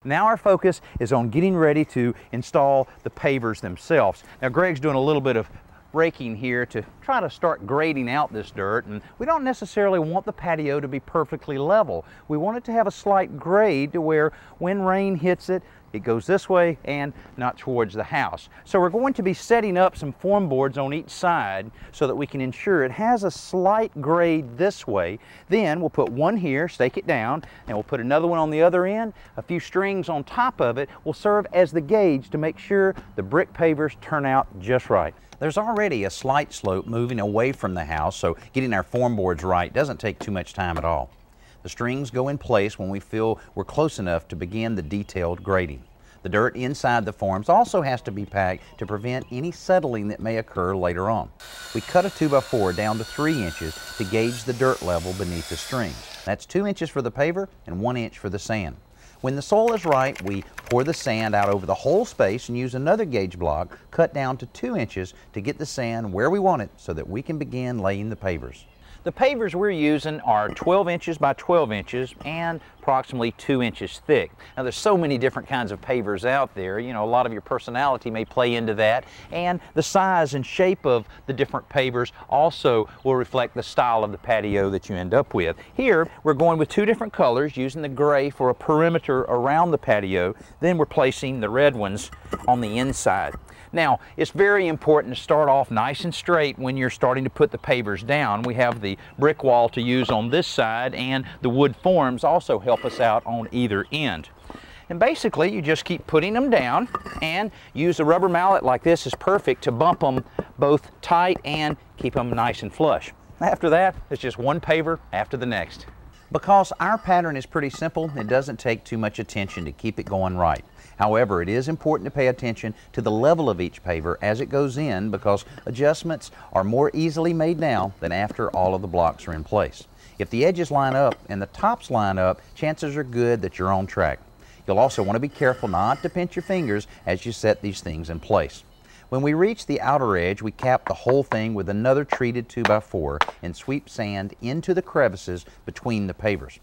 Now our focus is on getting ready to install the pavers themselves. Now Greg's doing a little bit of raking here to try to start grading out this dirt, and we don't necessarily want the patio to be perfectly level. We want it to have a slight grade to where when rain hits it, it goes this way and not towards the house. So we're going to be setting up some form boards on each side so that we can ensure it has a slight grade this way. Then we'll put one here, stake it down, and we'll put another one on the other end. A few strings on top of it will serve as the gauge to make sure the brick pavers turn out just right. There's already a slight slope moving away from the house, so getting our form boards right doesn't take too much time at all. The strings go in place when we feel we're close enough to begin the detailed grading. The dirt inside the forms also has to be packed to prevent any settling that may occur later on. We cut a 2x4 down to 3 inches to gauge the dirt level beneath the strings. That's 2 inches for the paver and 1 inch for the sand. When the soil is right, we pour the sand out over the whole space and use another gauge block cut down to 2 inches to get the sand where we want it so that we can begin laying the pavers. The pavers we're using are 12 inches by 12 inches and approximately 2 inches thick. Now there's so many different kinds of pavers out there, you know, a lot of your personality may play into that, and the size and shape of the different pavers also will reflect the style of the patio that you end up with. Here we're going with 2 different colors, using the gray for a perimeter around the patio, then we're placing the red ones on the inside. Now, it's very important to start off nice and straight when you're starting to put the pavers down. We have the brick wall to use on this side, and the wood forms also help us out on either end. And basically, you just keep putting them down and use a rubber mallet like this is perfect to bump them both tight and keep them nice and flush. After that, it's just one paver after the next. Because our pattern is pretty simple, it doesn't take too much attention to keep it going right. However, it is important to pay attention to the level of each paver as it goes in, because adjustments are more easily made now than after all of the blocks are in place. If the edges line up and the tops line up, chances are good that you're on track. You'll also want to be careful not to pinch your fingers as you set these things in place. When we reach the outer edge, we cap the whole thing with another treated 2x4 and sweep sand into the crevices between the pavers.